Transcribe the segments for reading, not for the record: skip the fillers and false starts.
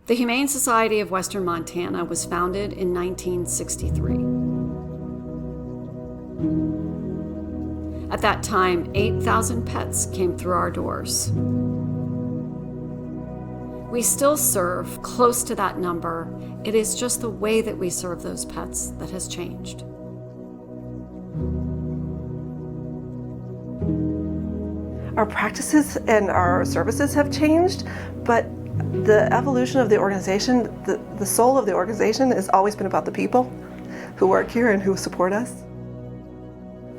The Humane Society of Western Montana was founded in 1963. At that time, 8,000 pets came through our doors. We still serve close to that number. It is just the way that we serve those pets that has changed. Our practices and our services have changed, but the evolution of the organization, the soul of the organization has always been about the people who work here and who support us.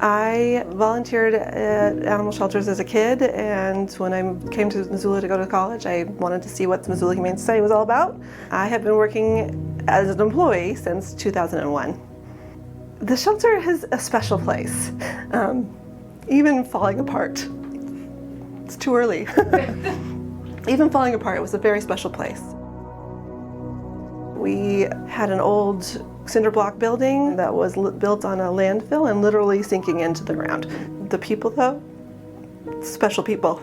I volunteered at animal shelters as a kid, and when I came to Missoula to go to college, I wanted to see what the Missoula Humane Society was all about. I have been working as an employee since 2001. The shelter is a special place, even falling apart. It's too early. Even falling apart, it was a very special place. We had an old cinder block building that was built on a landfill and literally sinking into the ground. The people, though, special people.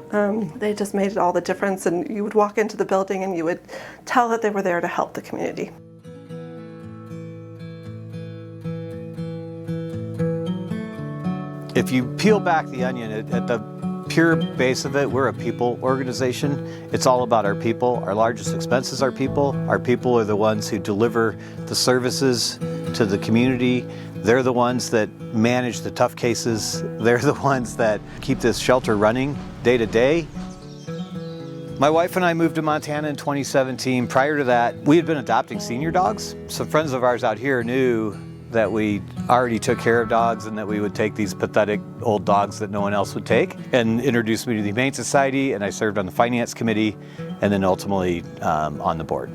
They just made all the difference, and you would walk into the building and you would tell that they were there to help the community. If you peel back the onion at the pure base of it, we're a people organization. It's all about our people. Our largest expense is our people. Our people are the ones who deliver the services to the community. They're the ones that manage the tough cases. They're the ones that keep this shelter running day to day. My wife and I moved to Montana in 2017. Prior to that, we had been adopting senior dogs. So friends of ours out here knew that we already took care of dogs and that we would take these pathetic old dogs that no one else would take, and introduced me to the Humane Society, and I served on the finance committee and then ultimately on the board.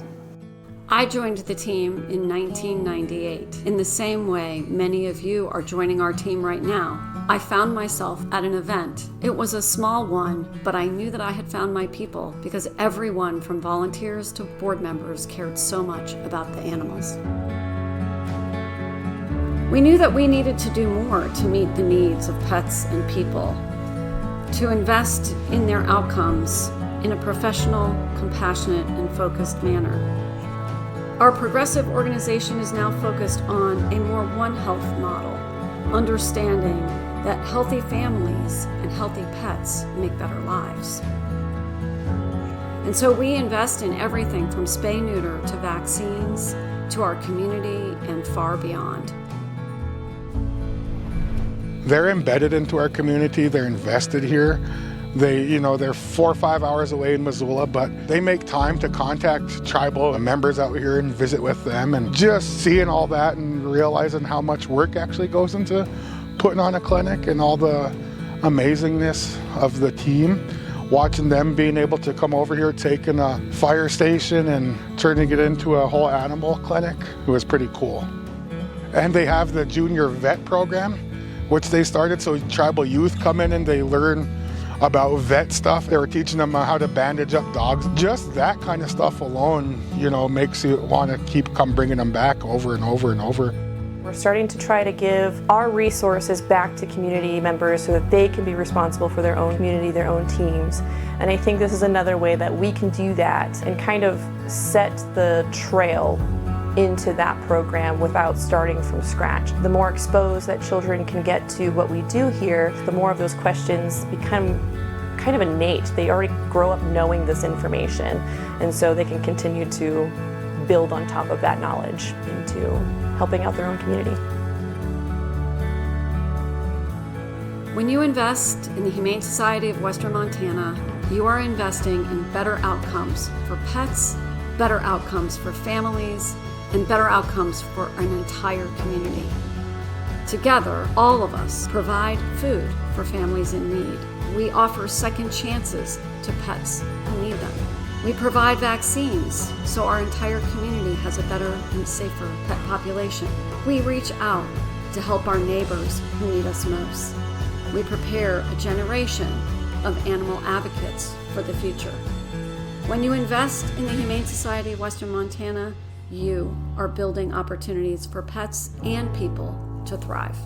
I joined the team in 1998. In the same way many of you are joining our team right now. I found myself at an event. It was a small one, but I knew that I had found my people because everyone from volunteers to board members cared so much about the animals. We knew that we needed to do more to meet the needs of pets and people, to invest in their outcomes in a professional, compassionate, and focused manner. Our progressive organization is now focused on a more One Health model, understanding that healthy families and healthy pets make better lives. And so we invest in everything from spay-neuter to vaccines to our community and far beyond. They're embedded into our community, they're invested here. They're 4 or 5 hours away in Missoula, but they make time to contact tribal members out here and visit with them, and just seeing all that and realizing how much work actually goes into putting on a clinic and all the amazingness of the team. Watching them being able to come over here, taking a fire station and turning it into a whole animal clinic, it was pretty cool. And they have the junior vet program, which they started, so tribal youth come in and they learn about vet stuff. They were teaching them how to bandage up dogs. Just that kind of stuff alone, makes you want to come bringing them back over and over and over. We're starting to try to give our resources back to community members so that they can be responsible for their own community, their own teams. And I think this is another way that we can do that and kind of set the trail into that program without starting from scratch. The more exposed that children can get to what we do here, the more of those questions become kind of innate. They already grow up knowing this information, and so they can continue to build on top of that knowledge into helping out their own community. When you invest in the Humane Society of Western Montana, you are investing in better outcomes for pets, better outcomes for families, and better outcomes for an entire community. Together, all of us provide food for families in need. We offer second chances to pets who need them. We provide vaccines so our entire community has a better and safer pet population. We reach out to help our neighbors who need us most. We prepare a generation of animal advocates for the future. When you invest in the Humane Society of Western Montana, you are building opportunities for pets and people to thrive.